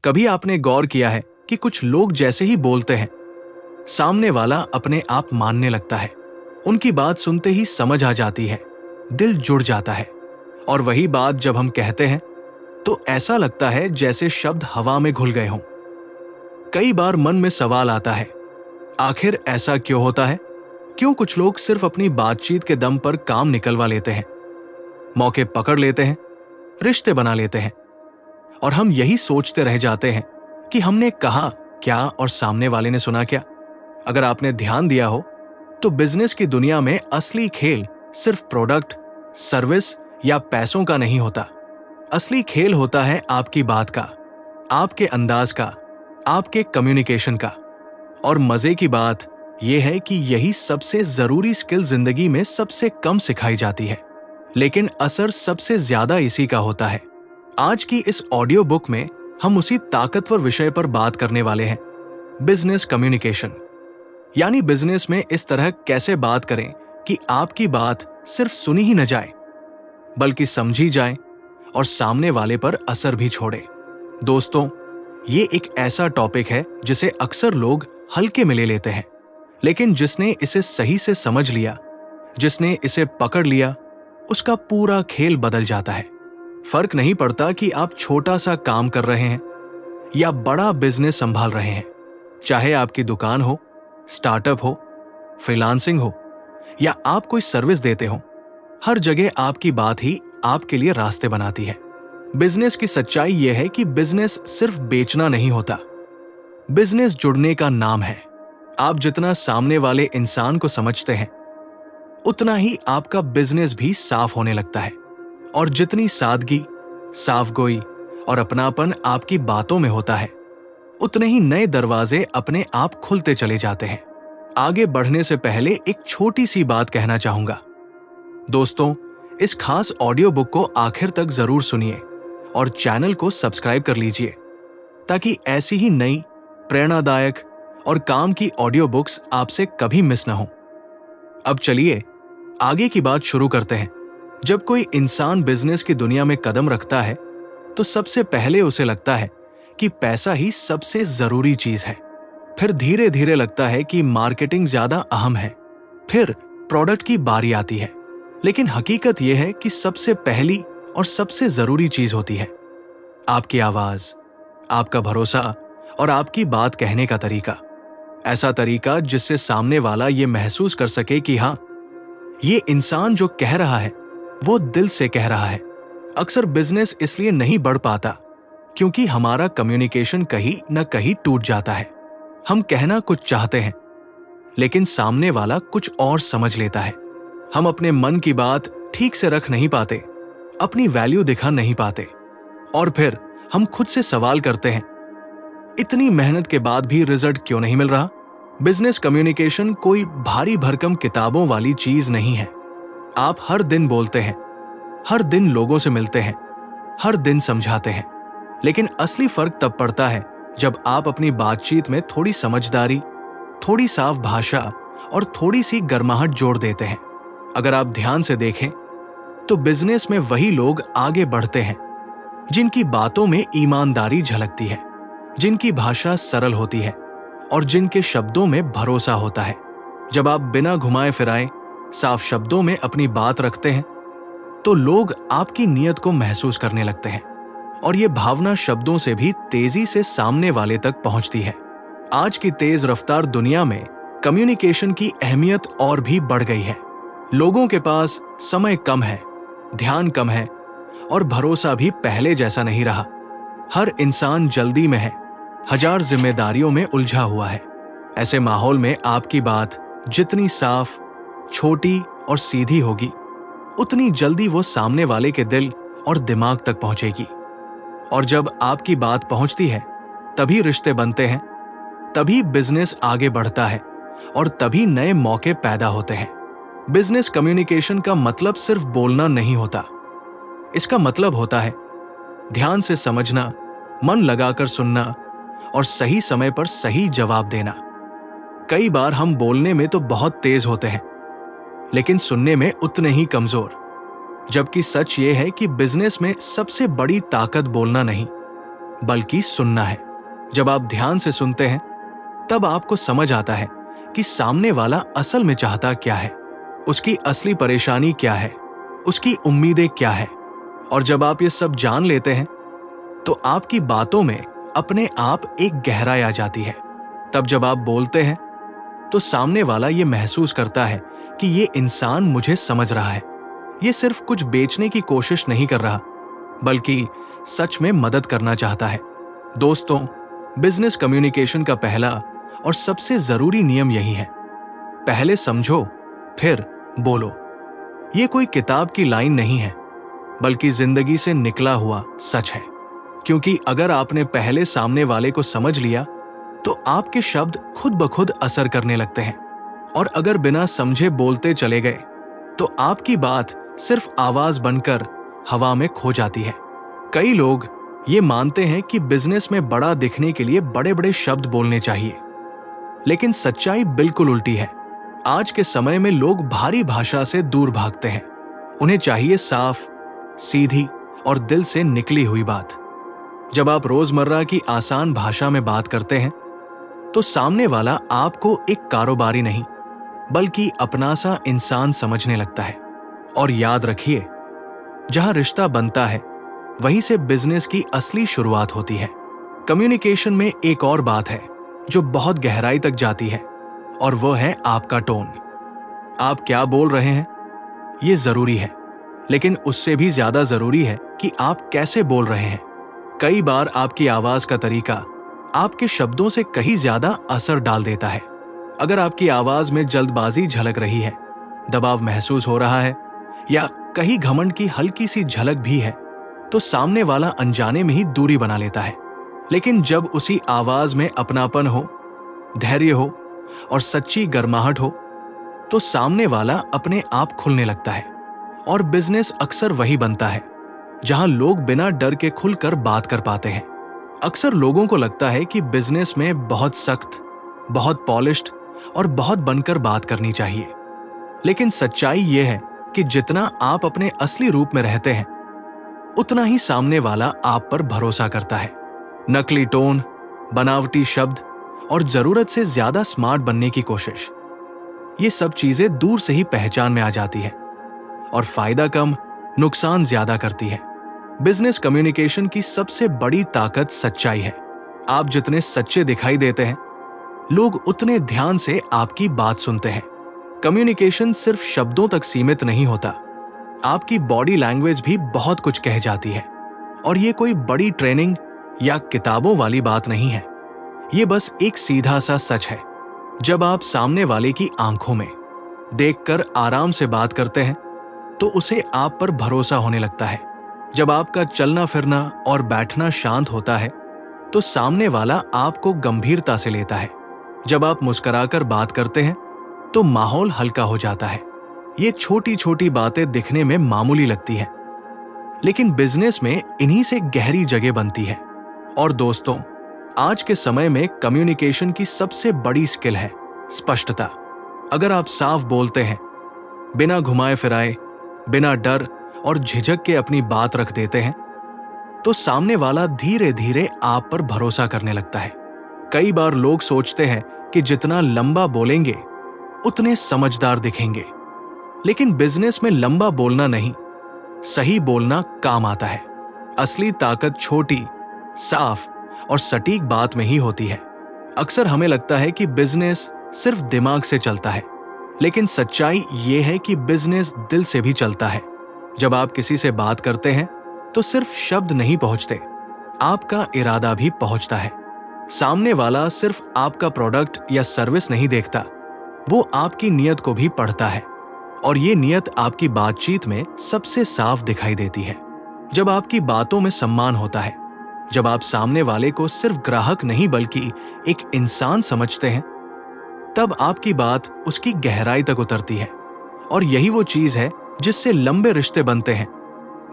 कभी आपने गौर किया है कि कुछ लोग जैसे ही बोलते हैं, सामने वाला अपने आप मानने लगता है। उनकी बात सुनते ही समझ आ जाती है, दिल जुड़ जाता है। और वही बात जब हम कहते हैं तो ऐसा लगता है जैसे शब्द हवा में घुल गए हों। कई बार मन में सवाल आता है, आखिर ऐसा क्यों होता है? क्यों कुछ लोग सिर्फ अपनी बातचीत के दम पर काम निकलवा लेते हैं, मौके पकड़ लेते हैं, रिश्ते बना लेते हैं, और हम यही सोचते रह जाते हैं कि हमने कहा क्या और सामने वाले ने सुना क्या। अगर आपने ध्यान दिया हो तो बिजनेस की दुनिया में असली खेल सिर्फ प्रोडक्ट, सर्विस या पैसों का नहीं होता। असली खेल होता है आपकी बात का, आपके अंदाज का, आपके कम्युनिकेशन का। और मजे की बात यह है कि यही सबसे जरूरी स्किल जिंदगी में सबसे कम सिखाई जाती है, लेकिन असर सबसे ज्यादा इसी का होता है। आज की इस ऑडियो बुक में हम उसी ताकतवर विषय पर बात करने वाले हैं, बिजनेस कम्युनिकेशन। यानी बिजनेस में इस तरह कैसे बात करें कि आपकी बात सिर्फ सुनी ही न जाए, बल्कि समझी जाए और सामने वाले पर असर भी छोड़े। दोस्तों, ये एक ऐसा टॉपिक है जिसे अक्सर लोग हल्के में ले लेते हैं, लेकिन जिसने इसे सही से समझ लिया, जिसने इसे पकड़ लिया, उसका पूरा खेल बदल जाता है। फर्क नहीं पड़ता कि आप छोटा सा काम कर रहे हैं या बड़ा बिजनेस संभाल रहे हैं, चाहे आपकी दुकान हो, स्टार्टअप हो, फ्रीलांसिंग हो या आप कोई सर्विस देते हो, हर जगह आपकी बात ही आपके लिए रास्ते बनाती है। बिजनेस की सच्चाई यह है कि बिजनेस सिर्फ बेचना नहीं होता, बिजनेस जुड़ने का नाम है। आप जितना सामने वाले इंसान को समझते हैं, उतना ही आपका बिजनेस भी साफ होने लगता है। और जितनी सादगी, साफगोई और अपनापन आपकी बातों में होता है, उतने ही नए दरवाजे अपने आप खुलते चले जाते हैं। आगे बढ़ने से पहले एक छोटी सी बात कहना चाहूंगा। दोस्तों, इस खास ऑडियो बुक को आखिर तक जरूर सुनिए और चैनल को सब्सक्राइब कर लीजिए, ताकि ऐसी ही नई, प्रेरणादायक और काम की ऑडियो बुक्स आपसे कभी मिस न हो। अब चलिए आगे की बात शुरू करते हैं। जब कोई इंसान बिजनेस की दुनिया में कदम रखता है तो सबसे पहले उसे लगता है कि पैसा ही सबसे जरूरी चीज है। फिर धीरे धीरे लगता है कि मार्केटिंग ज्यादा अहम है, फिर प्रोडक्ट की बारी आती है। लेकिन हकीकत यह है कि सबसे पहली और सबसे जरूरी चीज होती है आपकी आवाज, आपका भरोसा और आपकी बात कहने का तरीका। ऐसा तरीका जिससे सामने वाला ये महसूस कर सके कि हाँ, ये इंसान जो कह रहा है वो दिल से कह रहा है। अक्सर बिजनेस इसलिए नहीं बढ़ पाता क्योंकि हमारा कम्युनिकेशन कहीं न कहीं टूट जाता है। हम कहना कुछ चाहते हैं, लेकिन सामने वाला कुछ और समझ लेता है। हम अपने मन की बात ठीक से रख नहीं पाते, अपनी वैल्यू दिखा नहीं पाते, और फिर हम खुद से सवाल करते हैं, इतनी मेहनत के बाद भी रिजल्ट क्यों नहीं मिल रहा? बिजनेस कम्युनिकेशन कोई भारी भरकम किताबों वाली चीज नहीं है। आप हर दिन बोलते हैं, हर दिन लोगों से मिलते हैं, हर दिन समझाते हैं, लेकिन असली फर्क तब पड़ता है जब आप अपनी बातचीत में थोड़ी समझदारी, थोड़ी साफ भाषा और थोड़ी सी गर्माहट जोड़ देते हैं। अगर आप ध्यान से देखें तो बिजनेस में वही लोग आगे बढ़ते हैं जिनकी बातों में ईमानदारी झलकती है, जिनकी भाषा सरल होती है और जिनके शब्दों में भरोसा होता है। जब आप बिना घुमाए फिराए साफ शब्दों में अपनी बात रखते हैं तो लोग आपकी नीयत को महसूस करने लगते हैं, और ये भावना शब्दों से भी तेजी से सामने वाले तक पहुंचती है। आज की तेज रफ्तार दुनिया में कम्युनिकेशन की अहमियत और भी बढ़ गई है। लोगों के पास समय कम है, ध्यान कम है और भरोसा भी पहले जैसा नहीं रहा। हर इंसान जल्दी में है, हजार जिम्मेदारियों में उलझा हुआ है। ऐसे माहौल में आपकी बात जितनी साफ, छोटी और सीधी होगी, उतनी जल्दी वो सामने वाले के दिल और दिमाग तक पहुंचेगी। और जब आपकी बात पहुंचती है, तभी रिश्ते बनते हैं, तभी बिजनेस आगे बढ़ता है और तभी नए मौके पैदा होते हैं। बिजनेस कम्युनिकेशन का मतलब सिर्फ बोलना नहीं होता। इसका मतलब होता है ध्यान से समझना, मन लगाकर सुनना और सही समय पर सही जवाब देना। कई बार हम बोलने में तो बहुत तेज होते हैं, लेकिन सुनने में उतने ही कमजोर। जबकि सच ये है कि बिजनेस में सबसे बड़ी ताकत बोलना नहीं, बल्कि सुनना है। जब आप ध्यान से सुनते हैं तब आपको समझ आता है कि सामने वाला असल में चाहता क्या है, उसकी असली परेशानी क्या है, उसकी उम्मीदें क्या है। और जब आप ये सब जान लेते हैं तो आपकी बातों में अपने आप एक गहराई आ जाती है। तब जब आप बोलते हैं तो सामने वाला ये महसूस करता है कि ये इंसान मुझे समझ रहा है, ये सिर्फ कुछ बेचने की कोशिश नहीं कर रहा, बल्कि सच में मदद करना चाहता है। दोस्तों, बिजनेस कम्युनिकेशन का पहला और सबसे जरूरी नियम यही है, पहले समझो फिर बोलो। ये कोई किताब की लाइन नहीं है, बल्कि जिंदगी से निकला हुआ सच है। क्योंकि अगर आपने पहले सामने वाले को समझ लिया तो आपके शब्द खुद ब खुद असर करने लगते हैं। और अगर बिना समझे बोलते चले गए तो आपकी बात सिर्फ आवाज बनकर हवा में खो जाती है। कई लोग ये मानते हैं कि बिजनेस में बड़ा दिखने के लिए बड़े बड़े शब्द बोलने चाहिए, लेकिन सच्चाई बिल्कुल उल्टी है। आज के समय में लोग भारी भाषा से दूर भागते हैं। उन्हें चाहिए साफ, सीधी और दिल से निकली हुई बात। जब आप रोजमर्रा की आसान भाषा में बात करते हैं तो सामने वाला आपको एक कारोबारी नहीं बल्कि अपना सा इंसान समझने लगता है। और याद रखिए, जहां रिश्ता बनता है वहीं से बिजनेस की असली शुरुआत होती है। कम्युनिकेशन में एक और बात है जो बहुत गहराई तक जाती है, और वो है आपका टोन। आप क्या बोल रहे हैं ये जरूरी है, लेकिन उससे भी ज्यादा जरूरी है कि आप कैसे बोल रहे हैं। कई बार आपकी आवाज का तरीका आपके शब्दों से कहीं ज्यादा असर डाल देता है। अगर आपकी आवाज में जल्दबाजी झलक रही है, दबाव महसूस हो रहा है या कहीं घमंड की हल्की सी झलक भी है, तो सामने वाला अनजाने में ही दूरी बना लेता है। लेकिन जब उसी आवाज में अपनापन हो, धैर्य हो और सच्ची गर्माहट हो, तो सामने वाला अपने आप खुलने लगता है। और बिजनेस अक्सर वही बनता है जहां लोग बिना डर के खुलकर बात कर पाते हैं। अक्सर लोगों को लगता है कि बिजनेस में बहुत सख्त, बहुत पॉलिश्ड और बहुत बनकर बात करनी चाहिए, लेकिन सच्चाई यह है कि जितना आप अपने असली रूप में रहते हैं उतना ही सामने वाला आप पर भरोसा करता है। नकली टोन, बनावटी शब्द और जरूरत से ज्यादा स्मार्ट बनने की कोशिश, ये सब चीजें दूर से ही पहचान में आ जाती है और फायदा कम, नुकसान ज्यादा करती है। बिजनेस कम्युनिकेशन की सबसे बड़ी ताकत सच्चाई है। आप जितने सच्चे दिखाई देते हैं, लोग उतने ध्यान से आपकी बात सुनते हैं। कम्युनिकेशन सिर्फ शब्दों तक सीमित नहीं होता, आपकी बॉडी लैंग्वेज भी बहुत कुछ कह जाती है। और ये कोई बड़ी ट्रेनिंग या किताबों वाली बात नहीं है, ये बस एक सीधा सा सच है। जब आप सामने वाले की आंखों में देखकर आराम से बात करते हैं तो उसे आप पर भरोसा होने लगता है। जब आपका चलना फिरना और बैठना शांत होता है तो सामने वाला आपको गंभीरता से लेता है। जब आप मुस्कुराकर बात करते हैं तो माहौल हल्का हो जाता है। ये छोटी छोटी बातें दिखने में मामूली लगती हैं, लेकिन बिजनेस में इन्हीं से गहरी जगह बनती है। और दोस्तों, आज के समय में कम्युनिकेशन की सबसे बड़ी स्किल है स्पष्टता। अगर आप साफ बोलते हैं, बिना घुमाए फिराए, बिना डर और झिझक के अपनी बात रख देते हैं, तो सामने वाला धीरे धीरे आप पर भरोसा करने लगता है। कई बार लोग सोचते हैं कि जितना लंबा बोलेंगे उतने समझदार दिखेंगे, लेकिन बिजनेस में लंबा बोलना नहीं, सही बोलना काम आता है। असली ताकत छोटी, साफ और सटीक बात में ही होती है। अक्सर हमें लगता है कि बिजनेस सिर्फ दिमाग से चलता है, लेकिन सच्चाई ये है कि बिजनेस दिल से भी चलता है। जब आप किसी से बात करते हैं तो सिर्फ शब्द नहीं पहुंचते, आपका इरादा भी पहुंचता है। सामने वाला सिर्फ आपका प्रोडक्ट या सर्विस नहीं देखता, वो आपकी नियत को भी पढ़ता है, और ये नियत आपकी बातचीत में सबसे साफ दिखाई देती है। जब आपकी बातों में सम्मान होता है, जब आप सामने वाले को सिर्फ ग्राहक नहीं बल्कि एक इंसान समझते हैं, तब आपकी बात उसकी गहराई तक उतरती है। और यही वो चीज है जिससे लंबे रिश्ते बनते हैं,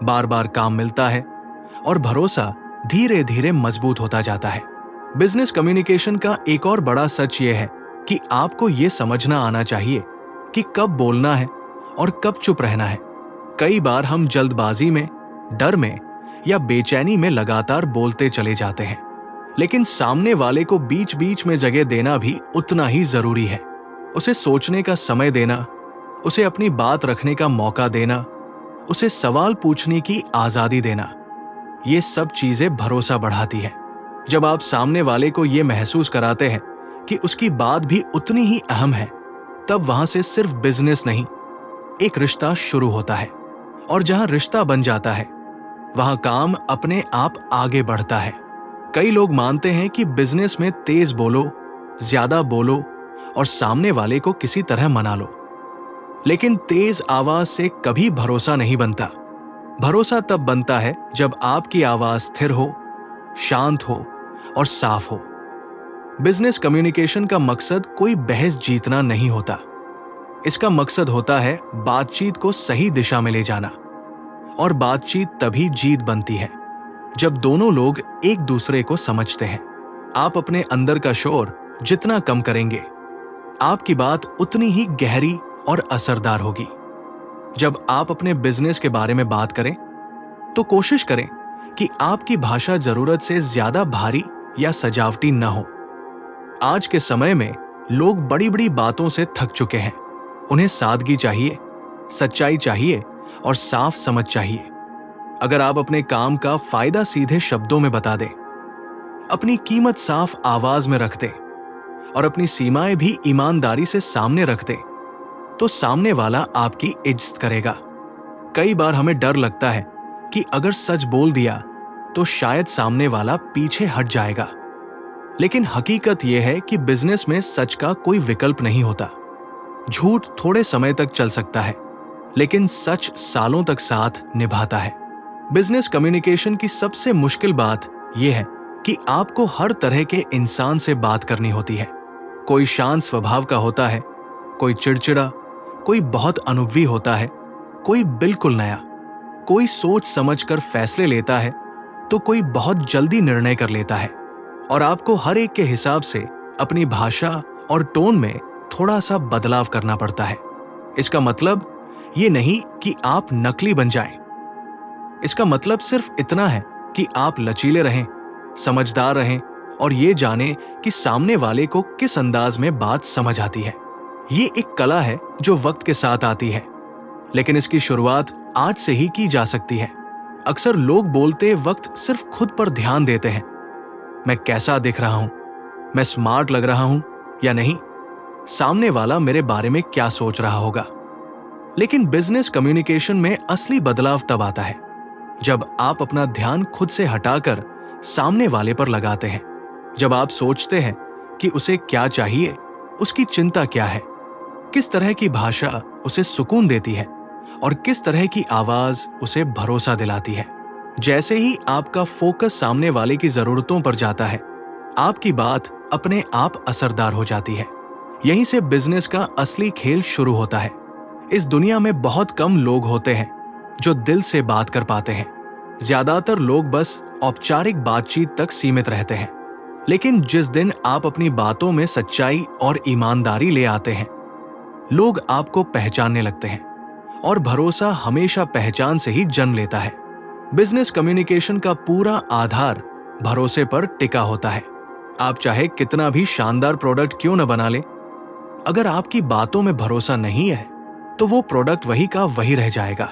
बार बार काम मिलता है और भरोसा धीरे धीरे मजबूत होता जाता है। बिजनेस कम्युनिकेशन का एक और बड़ा सच ये है कि आपको ये समझना आना चाहिए कि कब बोलना है और कब चुप रहना है। कई बार हम जल्दबाजी में, डर में या बेचैनी में लगातार बोलते चले जाते हैं। लेकिन सामने वाले को बीच बीच में जगह देना भी उतना ही जरूरी है। उसे सोचने का समय देना, उसे अपनी बात रखने का मौका देना, उसे सवाल पूछने की आजादी देना, ये सब चीजें भरोसा बढ़ाती है। जब आप सामने वाले को ये महसूस कराते हैं कि उसकी बात भी उतनी ही अहम है, तब वहां से सिर्फ बिजनेस नहीं, एक रिश्ता शुरू होता है। और जहां रिश्ता बन जाता है, वहां काम अपने आप आगे बढ़ता है। कई लोग मानते हैं कि बिजनेस में तेज बोलो, ज्यादा बोलो और सामने वाले को किसी तरह मना लो। लेकिन तेज आवाज से कभी भरोसा नहीं बनता। भरोसा तब बनता है जब आपकी आवाज स्थिर हो, शांत हो और साफ हो। बिजनेस कम्युनिकेशन का मकसद कोई बहस जीतना नहीं होता। इसका मकसद होता है बातचीत को सही दिशा में ले जाना। और बातचीत तभी जीत बनती है जब दोनों लोग एक दूसरे को समझते हैं। आप अपने अंदर का शोर जितना कम करेंगे, आपकी बात उतनी ही गहरी और असरदार होगी। जब आप अपने बिजनेस के बारे में बात करें, तो कोशिश करें कि आपकी भाषा जरूरत से ज्यादा भारी या सजावटी न हो। आज के समय में लोग बड़ी बड़ी बातों से थक चुके हैं। उन्हें सादगी चाहिए, सच्चाई चाहिए और साफ समझ चाहिए। अगर आप अपने काम का फायदा सीधे शब्दों में बता दें, अपनी कीमत साफ आवाज में रख दें और अपनी सीमाएं भी ईमानदारी से सामने रख दें, तो सामने वाला आपकी इज्जत करेगा। कई बार हमें डर लगता है कि अगर सच बोल दिया तो शायद सामने वाला पीछे हट जाएगा। लेकिन हकीकत यह है कि बिजनेस में सच का कोई विकल्प नहीं होता। झूठ थोड़े समय तक चल सकता है, लेकिन सच सालों तक साथ निभाता है। बिजनेस कम्युनिकेशन की सबसे मुश्किल बात यह है कि आपको हर तरह के इंसान से बात करनी होती है। कोई शांत स्वभाव का होता है, कोई चिड़चिड़ा, कोई बहुत अनुभवी होता है, कोई बिल्कुल नया, कोई सोच समझकर फैसले लेता है, तो कोई बहुत जल्दी निर्णय कर लेता है। और आपको हर एक के हिसाब से अपनी भाषा और टोन में थोड़ा सा बदलाव करना पड़ता है। इसका मतलब ये नहीं कि आप नकली बन जाएं। इसका मतलब सिर्फ इतना है कि आप लचीले रहें, समझदार रहें और ये जानें कि सामने वाले को किस अंदाज में बात समझ आती है। ये एक कला है जो वक्त के साथ आती है, लेकिन इसकी शुरुआत आज से ही की जा सकती है। अक्सर लोग बोलते वक्त सिर्फ खुद पर ध्यान देते हैं। मैं कैसा दिख रहा हूं, मैं स्मार्ट लग रहा हूं या नहीं, सामने वाला मेरे बारे में क्या सोच रहा होगा। लेकिन बिजनेस कम्युनिकेशन में असली बदलाव तब आता है जब आप अपना ध्यान खुद से हटाकर सामने वाले पर लगाते हैं। जब आप सोचते हैं कि उसे क्या चाहिए, उसकी चिंता क्या है, किस तरह की भाषा उसे सुकून देती है और किस तरह की आवाज उसे भरोसा दिलाती है। जैसे ही आपका फोकस सामने वाले की जरूरतों पर जाता है, आपकी बात अपने आप असरदार हो जाती है। यहीं से बिजनेस का असली खेल शुरू होता है। इस दुनिया में बहुत कम लोग होते हैं जो दिल से बात कर पाते हैं। ज्यादातर लोग बस औपचारिक बातचीत तक सीमित रहते हैं। लेकिन जिस दिन आप अपनी बातों में सच्चाई और ईमानदारी ले आते हैं, लोग आपको पहचानने लगते हैं और भरोसा हमेशा पहचान से ही जन्म लेता है। बिजनेस कम्युनिकेशन का पूरा आधार भरोसे पर टिका होता है। आप चाहे कितना भी शानदार प्रोडक्ट क्यों न बना ले, अगर आपकी बातों में भरोसा नहीं है तो वो प्रोडक्ट वही का वही रह जाएगा।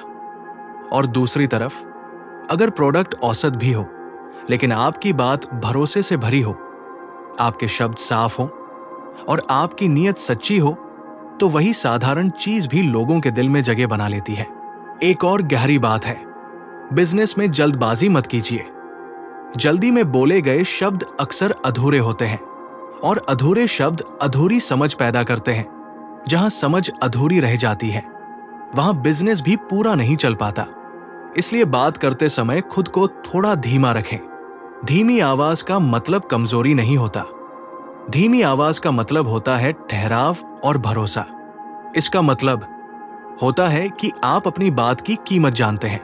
और दूसरी तरफ, अगर प्रोडक्ट औसत भी हो, लेकिन आपकी बात भरोसे से भरी हो, आपके शब्द साफ हो और आपकी नीयत सच्ची हो, तो वही साधारण चीज भी लोगों के दिल में जगह बना लेती है। एक और गहरी बात है, बिजनेस में जल्दबाजी मत कीजिए। जल्दी में बोले गए शब्द अक्सर अधूरे होते हैं और अधूरे शब्द अधूरी समझ पैदा करते हैं। जहां समझ अधूरी रह जाती है, वहां बिजनेस भी पूरा नहीं चल पाता। इसलिए बात करते समय खुद को थोड़ा धीमा रखें। धीमी आवाज का मतलब कमजोरी नहीं होता। धीमी आवाज का मतलब होता है ठहराव और भरोसा। इसका मतलब होता है कि आप अपनी बात की कीमत जानते हैं,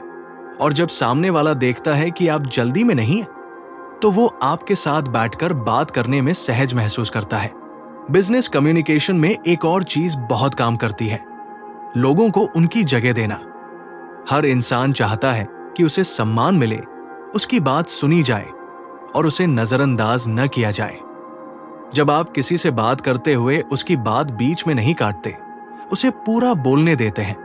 और जब सामने वाला देखता है कि आप जल्दी में नहीं हैं, तो वो आपके साथ बैठकर बात करने में सहज महसूस करता है। बिजनेस कम्युनिकेशन में एक और चीज बहुत काम करती है, लोगों को उनकी जगह देना। हर इंसान चाहता है कि उसे सम्मान मिले, उसकी बात सुनी जाए और उसे नजरअंदाज न किया जाए। जब आप किसी से बात करते हुए उसकी बात बीच में नहीं काटते, उसे पूरा बोलने देते हैं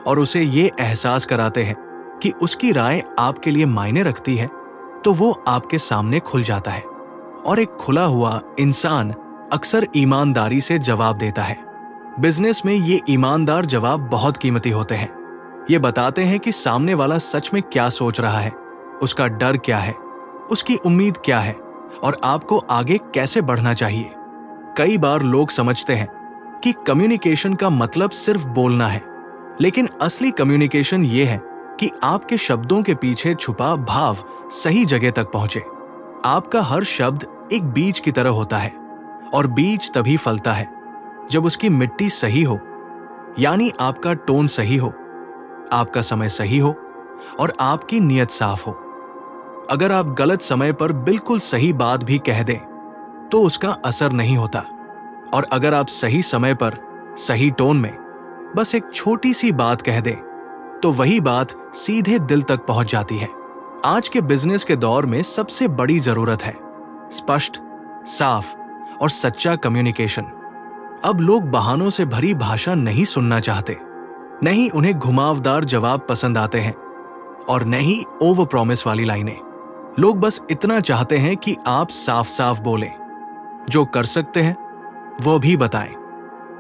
और उसे ये एहसास कराते हैं कि उसकी राय आपके लिए मायने रखती है, तो वो आपके सामने खुल जाता है। और एक खुला हुआ इंसान अक्सर ईमानदारी से जवाब देता है। बिजनेस में ये ईमानदार जवाब बहुत कीमती होते हैं। ये बताते हैं कि सामने वाला सच में क्या सोच रहा है, उसका डर क्या है, उसकी उम्मीद क्या है और आपको आगे कैसे बढ़ना चाहिए। कई बार लोग समझते हैं कि कम्युनिकेशन का मतलब सिर्फ बोलना है, लेकिन असली कम्युनिकेशन ये है कि आपके शब्दों के पीछे छुपा भाव सही जगह तक पहुंचे। आपका हर शब्द एक बीज की तरह होता है और बीज तभी फलता है जब उसकी मिट्टी सही हो, यानी आपका टोन सही हो, आपका समय सही हो और आपकी नीयत साफ हो। अगर आप गलत समय पर बिल्कुल सही बात भी कह दें तो उसका असर नहीं होता, और अगर आप सही समय पर सही टोन में बस एक छोटी सी बात कह दें तो वही बात सीधे दिल तक पहुंच जाती है। आज के बिजनेस के दौर में सबसे बड़ी जरूरत है स्पष्ट, साफ और सच्चा कम्युनिकेशन। अब लोग बहानों से भरी भाषा नहीं सुनना चाहते, नहीं उन्हें घुमावदार जवाब पसंद आते हैं और नहीं ओवर प्रॉमिस वाली लाइनें। लोग बस इतना चाहते हैं कि आप साफ साफ बोलें, जो कर सकते हैं वो भी बताएं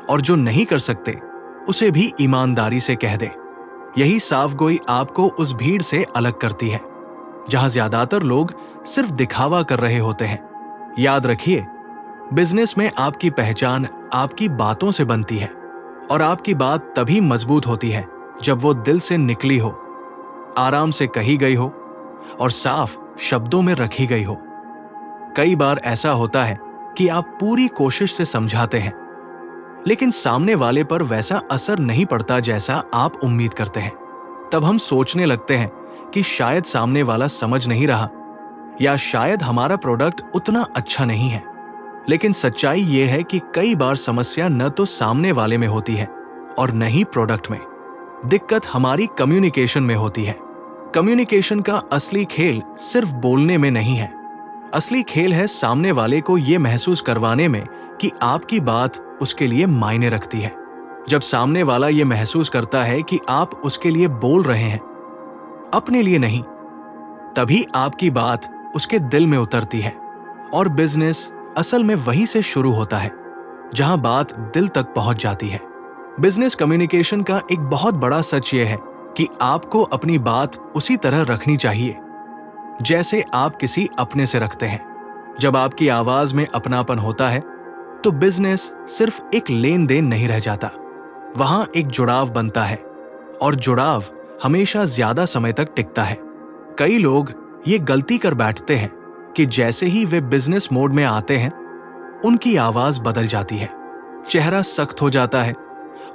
और जो नहीं कर सकते उसे भी ईमानदारी से कह दें। यही साफगोई आपको उस भीड़ से अलग करती है जहां ज्यादातर लोग सिर्फ दिखावा कर रहे होते हैं। याद रखिए, बिजनेस में आपकी पहचान आपकी बातों से बनती है और आपकी बात तभी मजबूत होती है जब वो दिल से निकली हो, आराम से कही गई हो और साफ शब्दों में रखी गई हो। कई बार ऐसा होता है कि आप पूरी कोशिश से समझाते हैं, लेकिन सामने वाले पर वैसा असर नहीं पड़ता जैसा आप उम्मीद करते हैं। तब हम सोचने लगते हैं कि शायद सामने वाला समझ नहीं रहा या शायद हमारा प्रोडक्ट उतना अच्छा नहीं है। लेकिन सच्चाई यह है कि कई बार समस्या न तो सामने वाले में होती है और न ही प्रोडक्ट में। दिक्कत हमारी कम्युनिकेशन में होती है। कम्युनिकेशन का असली खेल सिर्फ बोलने में नहीं है। असली खेल है सामने वाले को यह महसूस करवाने में कि आपकी बात उसके लिए मायने रखती है। जब सामने वाला यह महसूस करता है कि आप उसके लिए बोल रहे हैं, अपने लिए नहीं, तभी आपकी बात उसके दिल में उतरती है। और बिजनेस असल में वहीं से शुरू होता है जहां बात दिल तक पहुंच जाती है। बिजनेस कम्युनिकेशन का एक बहुत बड़ा सच यह है कि आपको अपनी बात उसी तरह रखनी चाहिए जैसे आप किसी अपने से रखते हैं। जब आपकी आवाज में अपनापन होता है तो बिजनेस सिर्फ एक लेन देन नहीं रह जाता, वहां एक जुड़ाव बनता है और जुड़ाव हमेशा ज्यादा समय तक टिकता है। कई लोग ये गलती कर बैठते हैं कि जैसे ही वे बिजनेस मोड में आते हैं उनकी आवाज बदल जाती है, चेहरा सख्त हो जाता है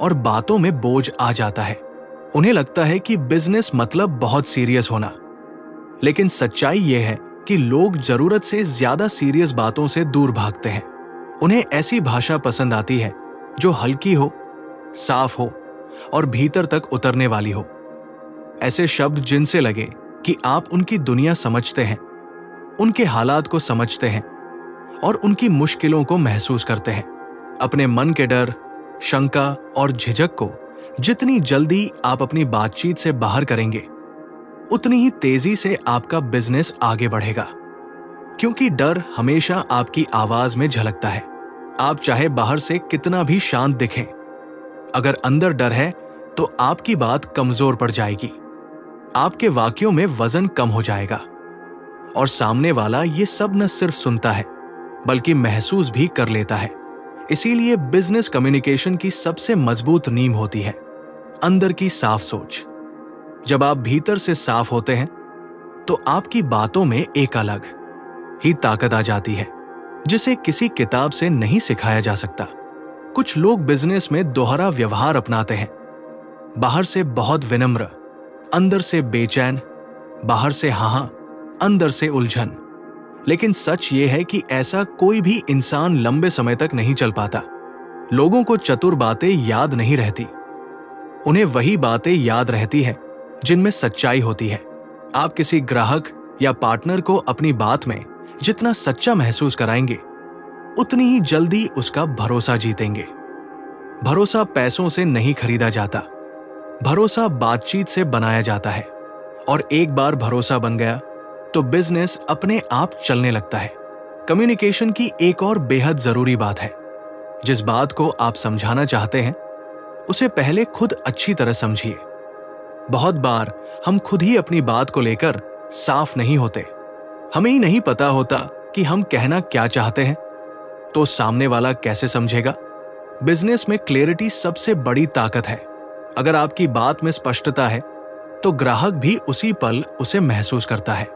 और बातों में बोझ आ जाता है। उन्हें लगता है कि बिजनेस मतलब बहुत सीरियस होना, लेकिन सच्चाई यह है कि लोग जरूरत से ज्यादा सीरियस बातों से दूर भागते हैं। उन्हें ऐसी भाषा पसंद आती है जो हल्की हो, साफ हो और भीतर तक उतरने वाली हो। ऐसे शब्द जिनसे लगे कि आप उनकी दुनिया समझते हैं, उनके हालात को समझते हैं और उनकी मुश्किलों को महसूस करते हैं। अपने मन के डर, शंका और झिझक को जितनी जल्दी आप अपनी बातचीत से बाहर करेंगे, उतनी ही तेजी से आपका बिजनेस आगे बढ़ेगा। क्योंकि डर हमेशा आपकी आवाज में झलकता है। आप चाहे बाहर से कितना भी शांत दिखें, अगर अंदर डर है तो आपकी बात कमजोर पड़ जाएगी, आपके वाक्यों में वजन कम हो जाएगा और सामने वाला ये सब न सिर्फ सुनता है बल्कि महसूस भी कर लेता है। इसीलिए बिजनेस कम्युनिकेशन की सबसे मजबूत नींव होती है अंदर की साफ सोच। जब आप भीतर से साफ होते हैं तो आपकी बातों में एक अलग ही ताकत आ जाती है जिसे किसी किताब से नहीं सिखाया जा सकता। कुछ लोग बिजनेस में दोहरा व्यवहार अपनाते हैं, बाहर से बहुत विनम्र, अंदर से बेचैन, बाहर से हाँ, अंदर से उलझन। लेकिन सच ये है कि ऐसा कोई भी इंसान लंबे समय तक नहीं चल पाता। लोगों को चतुर बातें याद नहीं रहती, उन्हें वही बातें याद रहती है जिनमें सच्चाई होती है। आप किसी ग्राहक या पार्टनर को अपनी बात में जितना सच्चा महसूस कराएंगे, उतनी ही जल्दी उसका भरोसा जीतेंगे। भरोसा पैसों से नहीं खरीदा जाता, भरोसा बातचीत से बनाया जाता है। और एक बार भरोसा बन गया तो बिजनेस अपने आप चलने लगता है। कम्युनिकेशन की एक और बेहद जरूरी बात है। जिस बात को आप समझाना चाहते हैं उसे पहले खुद अच्छी तरह समझिए। बहुत बार हम खुद ही अपनी बात को लेकर साफ नहीं होते। हमें ही नहीं पता होता कि हम कहना क्या चाहते हैं, तो सामने वाला कैसे समझेगा। बिजनेस में क्लैरिटी सबसे बड़ी ताकत है। अगर आपकी बात में स्पष्टता है तो ग्राहक भी उसी पल उसे महसूस करता है।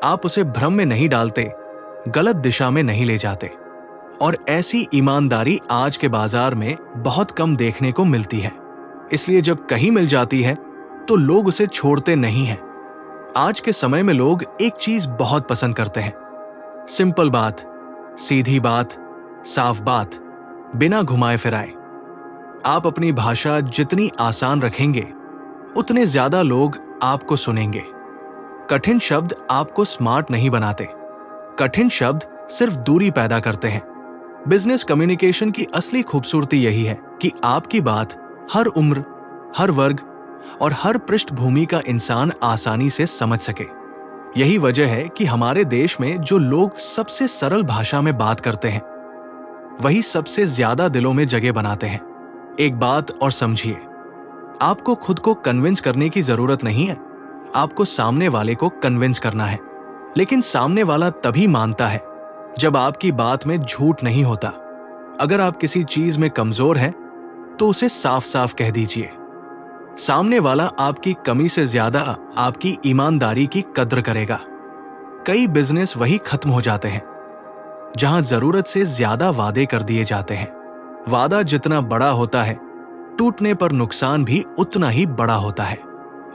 आप उसे भ्रम में नहीं डालते, गलत दिशा में नहीं ले जाते। और ऐसी ईमानदारी आज के बाजार में बहुत कम देखने को मिलती है। इसलिए जब कहीं मिल जाती है तो लोग उसे छोड़ते नहीं हैं। आज के समय में लोग एक चीज बहुत पसंद करते हैं, सिंपल बात, सीधी बात, साफ बात, बिना घुमाए फिराए। आप अपनी भाषा जितनी आसान रखेंगे उतने ज्यादा लोग आपको सुनेंगे। कठिन शब्द आपको स्मार्ट नहीं बनाते, कठिन शब्द सिर्फ दूरी पैदा करते हैं। बिजनेस कम्युनिकेशन की असली खूबसूरती यही है कि आपकी बात हर उम्र, हर वर्ग और हर पृष्ठभूमि का इंसान आसानी से समझ सके। यही वजह है कि हमारे देश में जो लोग सबसे सरल भाषा में बात करते हैं वही सबसे ज्यादा दिलों में जगह बनाते हैं। एक बात और समझिए, आपको खुद को कन्विंस करने की जरूरत नहीं है, आपको सामने वाले को कन्विंस करना है। लेकिन सामने वाला तभी मानता है जब आपकी बात में झूठ नहीं होता। अगर आप किसी चीज में कमजोर हैं तो उसे साफ साफ कह दीजिए। सामने वाला आपकी कमी से ज्यादा आपकी ईमानदारी की कद्र करेगा। कई बिजनेस वही खत्म हो जाते हैं जहां जरूरत से ज्यादा वादे कर दिए जाते हैं। वादा जितना बड़ा होता है, टूटने पर नुकसान भी उतना ही बड़ा होता है।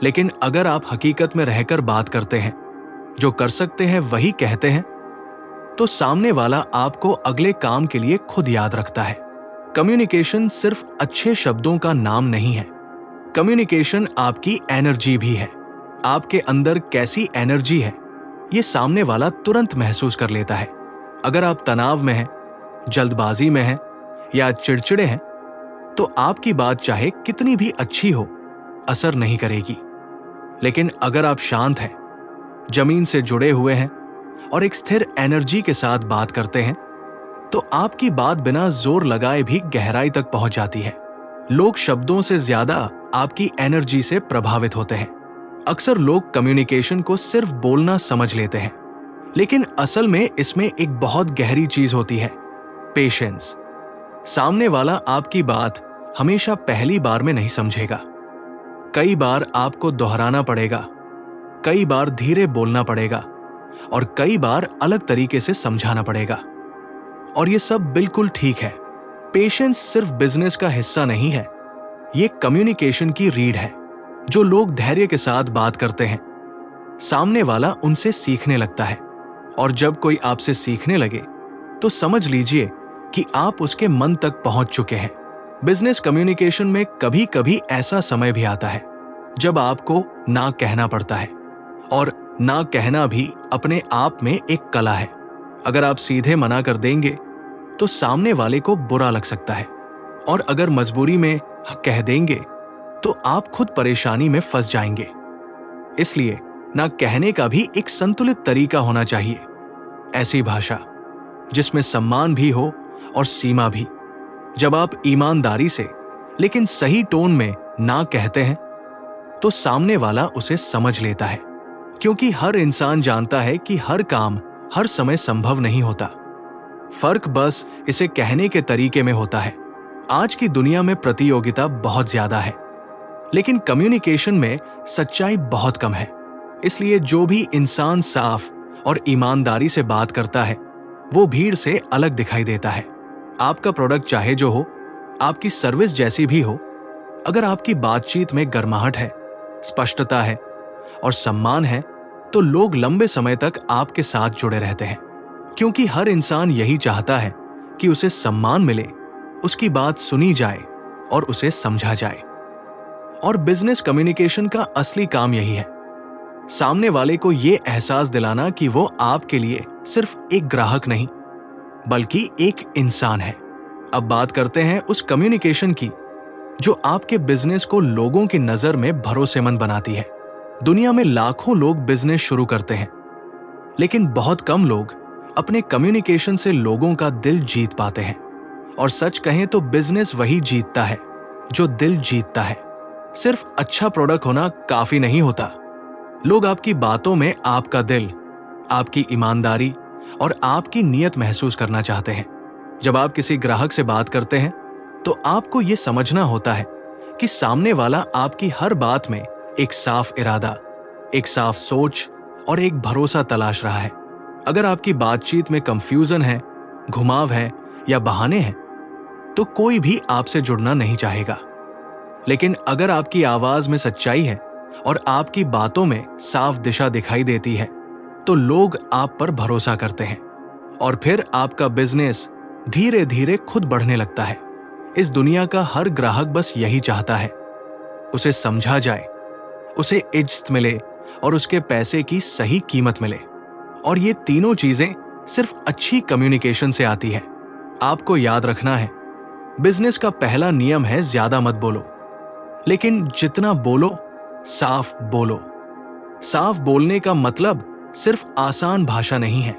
लेकिन अगर आप हकीकत में रहकर बात करते हैं, जो कर सकते हैं वही कहते हैं, तो सामने वाला आपको अगले काम के लिए खुद याद रखता है। कम्युनिकेशन सिर्फ अच्छे शब्दों का नाम नहीं है, कम्युनिकेशन आपकी एनर्जी भी है। आपके अंदर कैसी एनर्जी है ये सामने वाला तुरंत महसूस कर लेता है। अगर आप तनाव में हैं, जल्दबाजी में हैं या चिड़चिड़े हैं तो आपकी बात चाहे कितनी भी अच्छी हो, असर नहीं करेगी। लेकिन अगर आप शांत हैं, जमीन से जुड़े हुए हैं और एक स्थिर एनर्जी के साथ बात करते हैं तो आपकी बात बिना जोर लगाए भी गहराई तक पहुंच जाती है। लोग शब्दों से ज्यादा आपकी एनर्जी से प्रभावित होते हैं। अक्सर लोग कम्युनिकेशन को सिर्फ बोलना समझ लेते हैं, लेकिन असल में इसमें एक बहुत गहरी चीज होती है, पेशेंस। सामने वाला आपकी बात हमेशा पहली बार में नहीं समझेगा। कई बार आपको दोहराना पड़ेगा, कई बार धीरे बोलना पड़ेगा और कई बार अलग तरीके से समझाना पड़ेगा। और ये सब बिल्कुल ठीक है। पेशेंस सिर्फ बिजनेस का हिस्सा नहीं है, ये कम्युनिकेशन की रीढ़ है। जो लोग धैर्य के साथ बात करते हैं, सामने वाला उनसे सीखने लगता है। और जब कोई आपसे सीखने लगे तो समझ लीजिए कि आप उसके मन तक पहुंच चुके हैं। बिजनेस कम्युनिकेशन में कभी कभी ऐसा समय भी आता है जब आपको ना कहना पड़ता है, और ना कहना भी अपने आप में एक कला है। अगर आप सीधे मना कर देंगे तो सामने वाले को बुरा लग सकता है, और अगर मजबूरी में कह देंगे तो आप खुद परेशानी में फंस जाएंगे। इसलिए ना कहने का भी एक संतुलित तरीका होना चाहिए। ऐसी भाषा जिसमें सम्मान भी हो और सीमा भी। जब आप ईमानदारी से लेकिन सही टोन में ना कहते हैं तो सामने वाला उसे समझ लेता है, क्योंकि हर इंसान जानता है कि हर काम हर समय संभव नहीं होता। फर्क बस इसे कहने के तरीके में होता है। आज की दुनिया में प्रतियोगिता बहुत ज्यादा है, लेकिन कम्युनिकेशन में सच्चाई बहुत कम है। इसलिए जो भी इंसान साफ और ईमानदारी से बात करता है वो भीड़ से अलग दिखाई देता है। आपका प्रोडक्ट चाहे जो हो, आपकी सर्विस जैसी भी हो, अगर आपकी बातचीत में गर्माहट है, स्पष्टता है और सम्मान है तो लोग लंबे समय तक आपके साथ जुड़े रहते हैं। क्योंकि हर इंसान यही चाहता है कि उसे सम्मान मिले, उसकी बात सुनी जाए और उसे समझा जाए। और बिजनेस कम्युनिकेशन का असली काम यही है, सामने वाले को ये एहसास दिलाना कि वो आपके लिए सिर्फ एक ग्राहक नहीं बल्कि एक इंसान है। अब बात करते हैं उस कम्युनिकेशन की जो आपके बिजनेस को लोगों की नजर में भरोसेमंद बनाती है। दुनिया में लाखों लोग बिजनेस शुरू करते हैं, लेकिन बहुत कम लोग अपने कम्युनिकेशन से लोगों का दिल जीत पाते हैं। और सच कहें तो बिजनेस वही जीतता है जो दिल जीतता है। सिर्फ अच्छा प्रोडक्ट होना काफी नहीं होता। लोग आपकी बातों में आपका दिल, आपकी ईमानदारी और आपकी नीयत महसूस करना चाहते हैं। जब आप किसी ग्राहक से बात करते हैं तो आपको यह समझना होता है कि सामने वाला आपकी हर बात में एक साफ इरादा, एक साफ सोच और एक भरोसा तलाश रहा है। अगर आपकी बातचीत में कंफ्यूजन है, घुमाव है या बहाने हैं, तो कोई भी आपसे जुड़ना नहीं चाहेगा। लेकिन अगर आपकी आवाज में सच्चाई है और आपकी बातों में साफ दिशा दिखाई देती है, तो लोग आप पर भरोसा करते हैं और फिर आपका बिजनेस धीरे धीरे खुद बढ़ने लगता है। इस दुनिया का हर ग्राहक बस यही चाहता है, उसे समझा जाए, उसे इज्जत मिले और उसके पैसे की सही कीमत मिले। और ये तीनों चीजें सिर्फ अच्छी कम्युनिकेशन से आती है। आपको याद रखना है, बिजनेस का पहला नियम है ज्यादा मत बोलो, लेकिन जितना बोलो साफ बोलो। साफ बोलने का मतलब सिर्फ आसान भाषा नहीं है।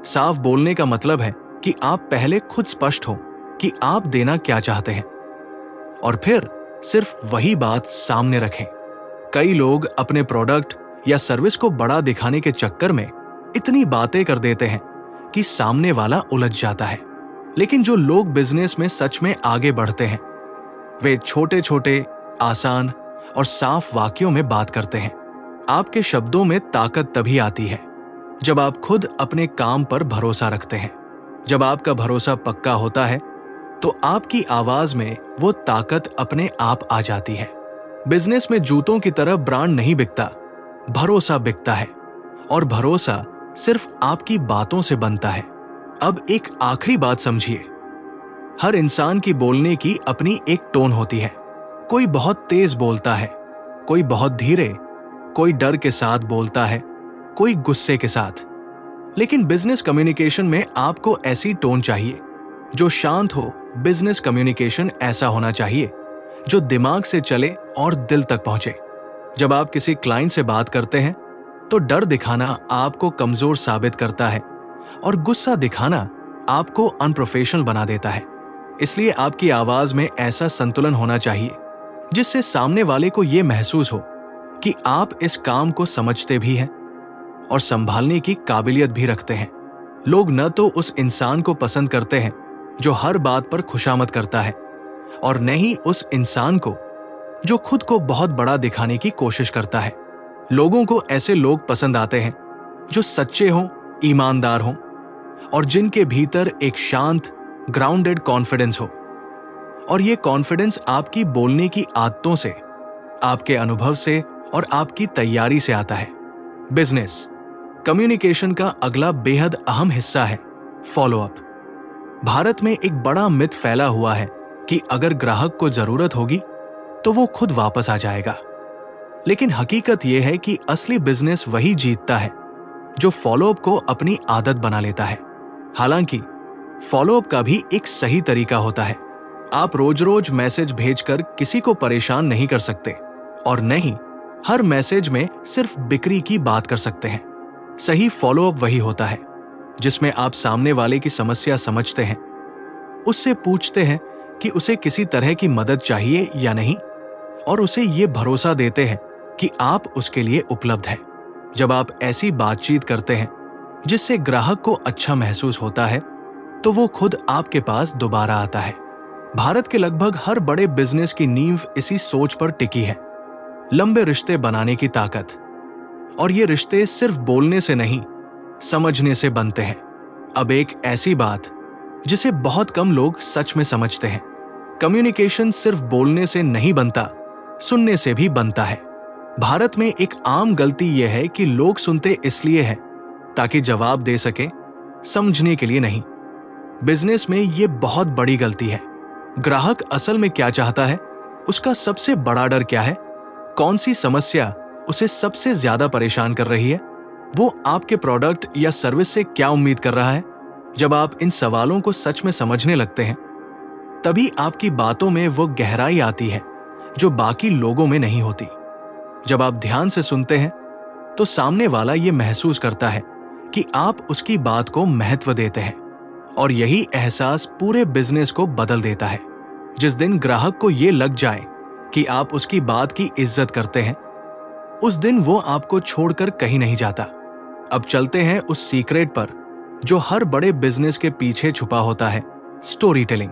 साफ बोलने का मतलब है कि आप पहले खुद स्पष्ट हो कि आप देना क्या चाहते हैं और फिर सिर्फ वही बात सामने रखें। कई लोग अपने प्रोडक्ट या सर्विस को बड़ा दिखाने के चक्कर में इतनी बातें कर देते हैं कि सामने वाला उलझ जाता है। लेकिन जो लोग बिजनेस में सच में आगे बढ़ते हैं, वे छोटे छोटे, आसान और साफ वाक्यों में बात करते हैं। आपके शब्दों में ताकत तभी आती है जब आप खुद अपने काम पर भरोसा रखते हैं। जब आपका भरोसा पक्का होता है तो आपकी आवाज में वो ताकत अपने आप आ जाती है। बिजनेस में जूतों की तरह ब्रांड नहीं बिकता, भरोसा बिकता है और भरोसा सिर्फ आपकी बातों से बनता है। अब एक आखिरी बात समझिए, हर इंसान की बोलने की अपनी एक टोन होती है। कोई बहुत तेज बोलता है, कोई बहुत धीरे, कोई डर के साथ बोलता है, कोई गुस्से के साथ। लेकिन बिजनेस कम्युनिकेशन में आपको ऐसी टोन चाहिए जो शांत हो। बिजनेस कम्युनिकेशन ऐसा होना चाहिए जो दिमाग से चले और दिल तक पहुंचे। जब आप किसी क्लाइंट से बात करते हैं तो डर दिखाना आपको कमजोर साबित करता है और गुस्सा दिखाना आपको अनप्रोफेशनल बना देता है। इसलिए आपकी आवाज में ऐसा संतुलन होना चाहिए जिससे सामने वाले को यह महसूस हो कि आप इस काम को समझते भी हैं और संभालने की काबिलियत भी रखते हैं। लोग न तो उस इंसान को पसंद करते हैं जो हर बात पर खुशामद करता है और न ही उस इंसान को जो खुद को बहुत बड़ा दिखाने की कोशिश करता है। लोगों को ऐसे लोग पसंद आते हैं जो सच्चे हों, ईमानदार हों और जिनके भीतर एक शांत, ग्राउंडेड कॉन्फिडेंस हो। और ये कॉन्फिडेंस आपकी बोलने की आदतों से, आपके अनुभव से और आपकी तैयारी से आता है। बिजनेस कम्युनिकेशन का अगला बेहद अहम हिस्सा है फॉलोअप। भारत में एक बड़ा मिथ फैला हुआ है कि अगर ग्राहक को जरूरत होगी तो वो खुद वापस आ जाएगा। लेकिन हकीकत यह है कि असली बिजनेस वही जीतता है जो फॉलोअप को अपनी आदत बना लेता है। हालांकि फॉलोअप का भी एक सही तरीका होता है। आप रोज रोज मैसेज भेजकर किसी को परेशान नहीं कर सकते और नहीं हर मैसेज में सिर्फ बिक्री की बात कर सकते हैं। सही फॉलोअप वही होता है जिसमें आप सामने वाले की समस्या समझते हैं, उससे पूछते हैं कि उसे किसी तरह की मदद चाहिए या नहीं और उसे ये भरोसा देते हैं कि आप उसके लिए उपलब्ध हैं। जब आप ऐसी बातचीत करते हैं जिससे ग्राहक को अच्छा महसूस होता है तो वो खुद आपके पास दोबारा आता है। भारत के लगभग हर बड़े बिजनेस की नींव इसी सोच पर टिकी है, लंबे रिश्ते बनाने की ताकत। और ये रिश्ते सिर्फ बोलने से नहीं, समझने से बनते हैं। अब एक ऐसी बात जिसे बहुत कम लोग सच में समझते हैं, कम्युनिकेशन सिर्फ बोलने से नहीं बनता, सुनने से भी बनता है। भारत में एक आम गलती यह है कि लोग सुनते इसलिए हैं ताकि जवाब दे सके, समझने के लिए नहीं। बिजनेस में यह बहुत बड़ी गलती है। ग्राहक असल में क्या चाहता है, उसका सबसे बड़ा डर क्या है, कौन सी समस्या उसे सबसे ज्यादा परेशान कर रही है? वो आपके प्रोडक्ट या सर्विस से क्या उम्मीद कर रहा है? जब आप इन सवालों को सच में समझने लगते हैं, तभी आपकी बातों में वो गहराई आती है जो बाकी लोगों में नहीं होती। जब आप ध्यान से सुनते हैं, तो सामने वाला ये महसूस करता है कि आप उसकी बात को महत्व देते हैं, और यही एहसास पूरे बिजनेस को बदल देता है। जिस दिन ग्राहक को ये लग जाए कि आप उसकी बात की इज्जत करते हैं, उस दिन वो आपको छोड़कर कहीं नहीं जाता। अब चलते हैं उस सीक्रेट पर जो हर बड़े बिजनेस के पीछे छुपा होता है, स्टोरी टेलिंग।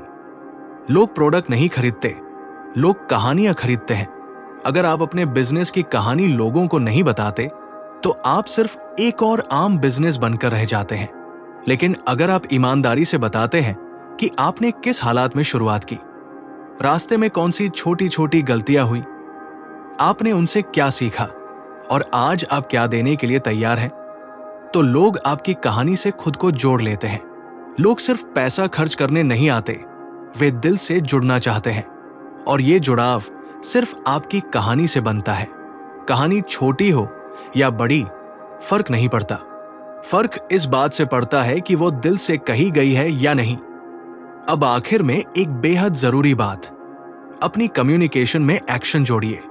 लोग प्रोडक्ट नहीं खरीदते, लोग कहानियां खरीदते हैं। अगर आप अपने बिजनेस की कहानी लोगों को नहीं बताते, तो आप सिर्फ एक और आम बिजनेस बनकर रह जाते हैं। लेकिन अगर आप ईमानदारी से बताते हैं कि आपने किस हालात में शुरुआत की, रास्ते में कौन सी छोटी छोटी गलतियां हुई, आपने उनसे क्या सीखा, और आज आप क्या देने के लिए तैयार हैं, तो लोग आपकी कहानी से खुद को जोड़ लेते हैं। लोग सिर्फ पैसा खर्च करने नहीं आते, वे दिल से जुड़ना चाहते हैं, और ये जुड़ाव सिर्फ आपकी कहानी से बनता है। कहानी छोटी हो या बड़ी, फर्क नहीं पड़ता। फर्क इस बात से पड़ता है कि वो दिल से कही गई है या नहीं। अब आखिर में एक बेहद जरूरी बात, अपनी कम्युनिकेशन में एक्शन जोड़िए।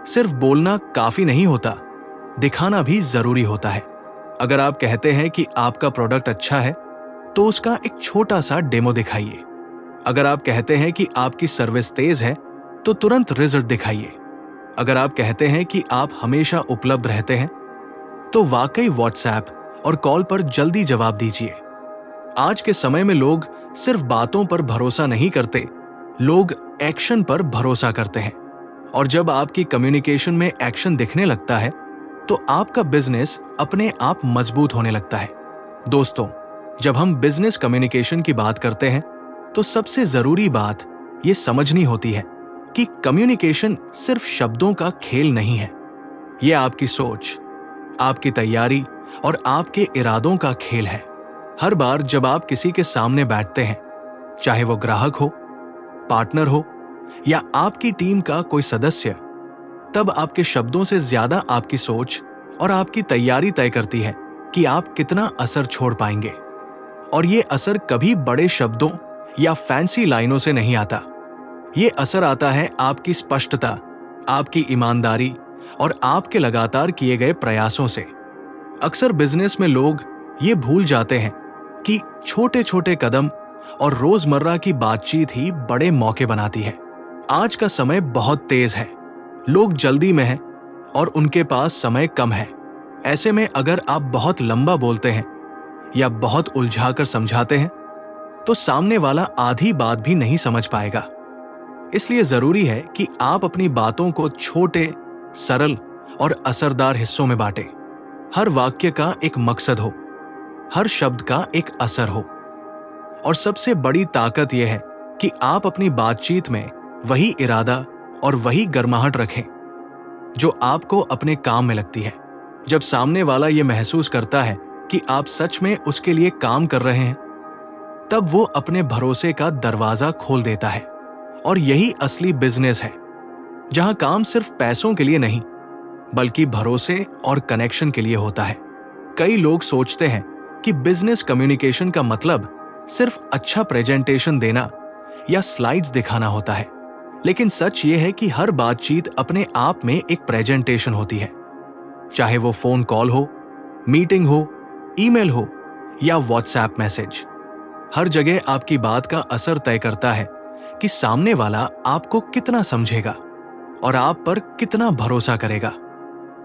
सिर्फ बोलना काफी नहीं होता, दिखाना भी जरूरी होता है। अगर आप कहते हैं कि आपका प्रोडक्ट अच्छा है, तो उसका एक छोटा सा डेमो दिखाइए। अगर आप कहते हैं कि आपकी सर्विस तेज है, तो तुरंत रिजल्ट दिखाइए। अगर आप कहते हैं कि आप हमेशा उपलब्ध रहते हैं, तो वाकई व्हाट्सएप और कॉल पर जल्दी जवाब दीजिए। आज के समय में लोग सिर्फ बातों पर भरोसा नहीं करते, लोग एक्शन पर भरोसा करते हैं। और जब आपकी कम्युनिकेशन में एक्शन दिखने लगता है, तो आपका बिजनेस अपने आप मजबूत होने लगता है। दोस्तों, जब हम बिजनेस कम्युनिकेशन की बात करते हैं, तो सबसे जरूरी बात ये समझनी होती है कि कम्युनिकेशन सिर्फ शब्दों का खेल नहीं है। ये आपकी सोच, आपकी तैयारी और आपके इरादों का खेल है। हर बार जब आप किसी के सामने बैठते हैं, चाहे वो ग्राहक हो, पार्टनर हो या आपकी टीम का कोई सदस्य, तब आपके शब्दों से ज्यादा आपकी सोच और आपकी तैयारी तय करती है कि आप कितना असर छोड़ पाएंगे। और ये असर कभी बड़े शब्दों या फैंसी लाइनों से नहीं आता। ये असर आता है आपकी स्पष्टता, आपकी ईमानदारी और आपके लगातार किए गए प्रयासों से। अक्सर बिजनेस में लोग ये भूल जाते हैं कि छोटे छोटे कदम और रोजमर्रा की बातचीत ही बड़े मौके बनाती है। आज का समय बहुत तेज है, लोग जल्दी में हैं और उनके पास समय कम है। ऐसे में अगर आप बहुत लंबा बोलते हैं या बहुत उलझाकर समझाते हैं, तो सामने वाला आधी बात भी नहीं समझ पाएगा। इसलिए जरूरी है कि आप अपनी बातों को छोटे, सरल और असरदार हिस्सों में बांटें। हर वाक्य का एक मकसद हो, हर शब्द का एक असर हो। और सबसे बड़ी ताकत यह है कि आप अपनी बातचीत में वही इरादा और वही गर्माहट रखें जो आपको अपने काम में लगती है। जब सामने वाला ये महसूस करता है कि आप सच में उसके लिए काम कर रहे हैं, तब वो अपने भरोसे का दरवाजा खोल देता है। और यही असली बिजनेस है, जहां काम सिर्फ पैसों के लिए नहीं, बल्कि भरोसे और कनेक्शन के लिए होता है। कई लोग सोचते हैं कि बिजनेस कम्युनिकेशन का मतलब सिर्फ अच्छा प्रेजेंटेशन देना या स्लाइड्स दिखाना होता है। लेकिन सच ये है कि हर बातचीत अपने आप में एक प्रेजेंटेशन होती है। चाहे वो फोन कॉल हो, मीटिंग हो, ईमेल हो या व्हाट्सएप मैसेज, हर जगह आपकी बात का असर तय करता है कि सामने वाला आपको कितना समझेगा और आप पर कितना भरोसा करेगा।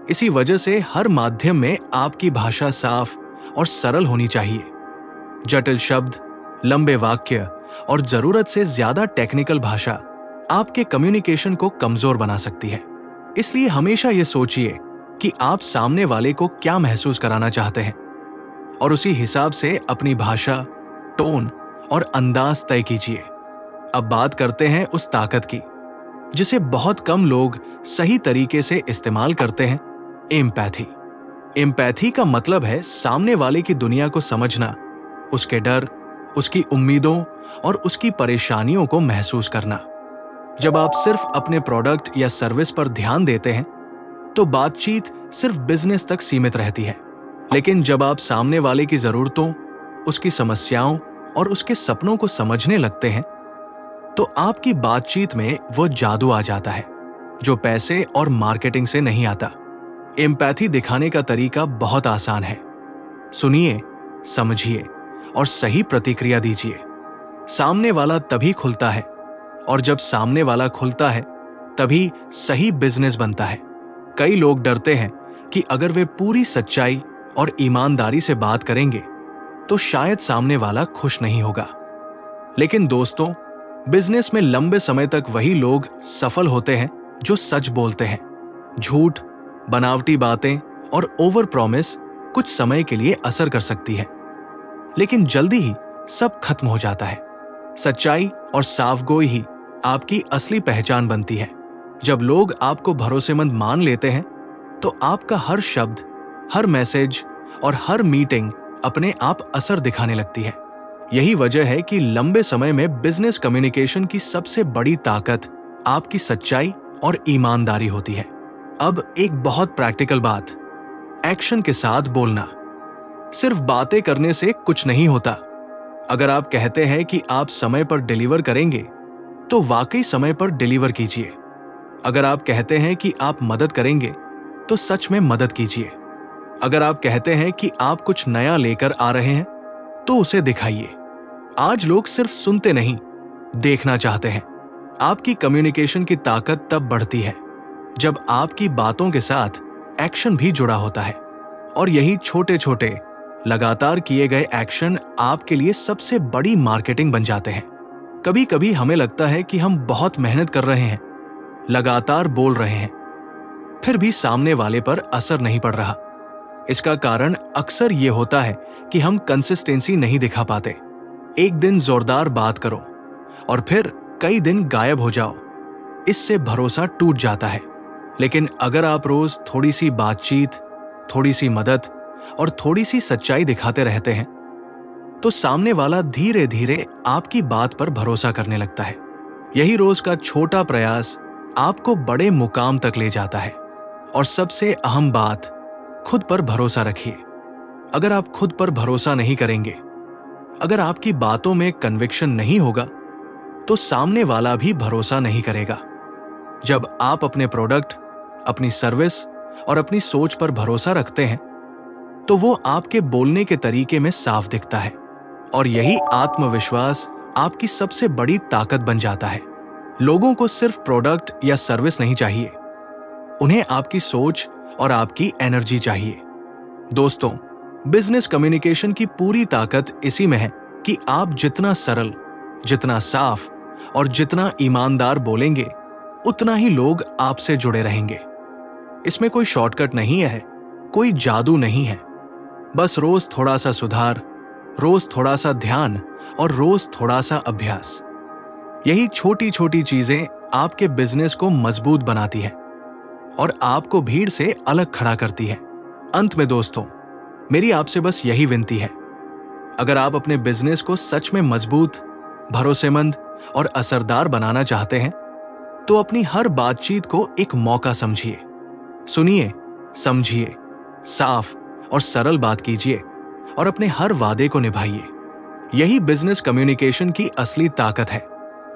इसी वजह से हर माध्यम में आपकी भाषा साफ और सरल होनी चाहिए। जटिल शब्द, लंबे वाक्य और जरूरत से ज्यादा टेक्निकल भाषा आपके कम्युनिकेशन को कमजोर बना सकती है। इसलिए हमेशा ये सोचिए कि आप सामने वाले को क्या महसूस कराना चाहते हैं, और उसी हिसाब से अपनी भाषा, टोन और अंदाज तय कीजिए। अब बात करते हैं उस ताकत की जिसे बहुत कम लोग सही तरीके से इस्तेमाल करते हैं, एम्पैथी। एम्पैथी का मतलब है सामने वाले की दुनिया को समझना, उसके डर, उसकी उम्मीदों और उसकी परेशानियों को महसूस करना। जब आप सिर्फ अपने प्रोडक्ट या सर्विस पर ध्यान देते हैं, तो बातचीत सिर्फ बिजनेस तक सीमित रहती है। लेकिन जब आप सामने वाले की जरूरतों, उसकी समस्याओं और उसके सपनों को समझने लगते हैं, तो आपकी बातचीत में वो जादू आ जाता है जो पैसे और मार्केटिंग से नहीं आता। एम्पैथी दिखाने का तरीका बहुत आसान है। सुनिए, समझिए और सही प्रतिक्रिया दीजिए। सामने वाला तभी खुलता है, और जब सामने वाला खुलता है तभी सही बिजनेस बनता है। कई लोग डरते हैं कि अगर वे पूरी सच्चाई और ईमानदारी से बात करेंगे तो शायद सामने वाला खुश नहीं होगा। लेकिन दोस्तों, बिजनेस में लंबे समय तक वही लोग सफल होते हैं जो सच बोलते हैं। झूठ, बनावटी बातें और ओवर प्रॉमिस कुछ समय के लिए असर कर सकती है, लेकिन जल्दी ही सब खत्म हो जाता है। सच्चाई और साफगोई ही आपकी असली पहचान बनती है। जब लोग आपको भरोसेमंद मान लेते हैं तो आपका हर शब्द, हर मैसेज और हर मीटिंग अपने आप असर दिखाने लगती है। यही वजह है कि लंबे समय में बिजनेस कम्युनिकेशन की सबसे बड़ी ताकत आपकी सच्चाई और ईमानदारी होती है। अब एक बहुत प्रैक्टिकल बात, एक्शन के साथ बोलना। सिर्फ बातें करने से कुछ नहीं होता। अगर आप कहते हैं कि आप समय पर डिलीवर करेंगे, तो वाकई समय पर डिलीवर कीजिए। अगर आप कहते हैं कि आप मदद करेंगे, तो सच में मदद कीजिए। अगर आप कहते हैं कि आप कुछ नया लेकर आ रहे हैं, तो उसे दिखाइए। आज लोग सिर्फ सुनते नहीं, देखना चाहते हैं। आपकी कम्युनिकेशन की ताकत तब बढ़ती है जब आपकी बातों के साथ एक्शन भी जुड़ा होता है, और यही छोटे छोटे लगातार किए गए एक्शन आपके लिए सबसे बड़ी मार्केटिंग बन जाते हैं। कभी कभी हमें लगता है कि हम बहुत मेहनत कर रहे हैं, लगातार बोल रहे हैं, फिर भी सामने वाले पर असर नहीं पड़ रहा। इसका कारण अक्सर ये होता है कि हम कंसिस्टेंसी नहीं दिखा पाते। एक दिन जोरदार बात करो और फिर कई दिन गायब हो जाओ, इससे भरोसा टूट जाता है। लेकिन अगर आप रोज थोड़ी सी बातचीत, थोड़ी सी मदद और थोड़ी सी सच्चाई दिखाते रहते हैं, तो सामने वाला धीरे धीरे आपकी बात पर भरोसा करने लगता है। यही रोज का छोटा प्रयास आपको बड़े मुकाम तक ले जाता है। और सबसे अहम बात, खुद पर भरोसा रखिए। अगर आप खुद पर भरोसा नहीं करेंगे, अगर आपकी बातों में कन्विक्शन नहीं होगा, तो सामने वाला भी भरोसा नहीं करेगा। जब आप अपने प्रोडक्ट, अपनी सर्विस और अपनी सोच पर भरोसा रखते हैं, तो वो आपके बोलने के तरीके में साफ दिखता है। और यही आत्मविश्वास आपकी सबसे बड़ी ताकत बन जाता है। लोगों को सिर्फ प्रोडक्ट या सर्विस नहीं चाहिए, उन्हें आपकी सोच और आपकी एनर्जी चाहिए। दोस्तों, बिजनेस कम्युनिकेशन की पूरी ताकत इसी में है कि आप जितना सरल, जितना साफ और जितना ईमानदार बोलेंगे, उतना ही लोग आपसे जुड़े रहेंगे। इसमें कोई शॉर्टकट नहीं है, कोई जादू नहीं है। बस रोज थोड़ा सा सुधार, रोज थोड़ा सा ध्यान और रोज थोड़ा सा अभ्यास। यही छोटी छोटी चीजें आपके बिजनेस को मजबूत बनाती है और आपको भीड़ से अलग खड़ा करती है। अंत में दोस्तों, मेरी आपसे बस यही विनती है, अगर आप अपने बिजनेस को सच में मजबूत, भरोसेमंद और असरदार बनाना चाहते हैं, तो अपनी हर बातचीत को एक मौका समझिए। सुनिए, समझिए, साफ और सरल बात कीजिए और अपने हर वादे को निभाइए। यही बिजनेस कम्युनिकेशन की असली ताकत है।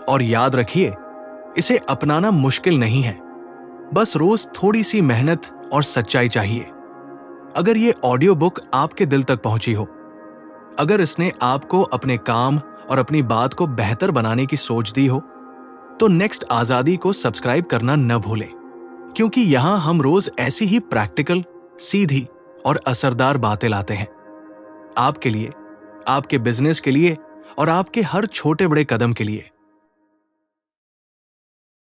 और याद रखिए, इसे अपनाना मुश्किल नहीं है, बस रोज थोड़ी सी मेहनत और सच्चाई चाहिए। अगर ये ऑडियो बुक आपके दिल तक पहुंची हो, अगर इसने आपको अपने काम और अपनी बात को बेहतर बनाने की सोच दी हो, तो नेक्स्ट आजादी को सब्सक्राइब करना न भूलें, क्योंकि यहां हम रोज ऐसी ही प्रैक्टिकल, सीधी और असरदार बातें लाते हैं। आपके लिए, आपके बिजनेस के लिए और आपके हर छोटे बड़े कदम के लिए।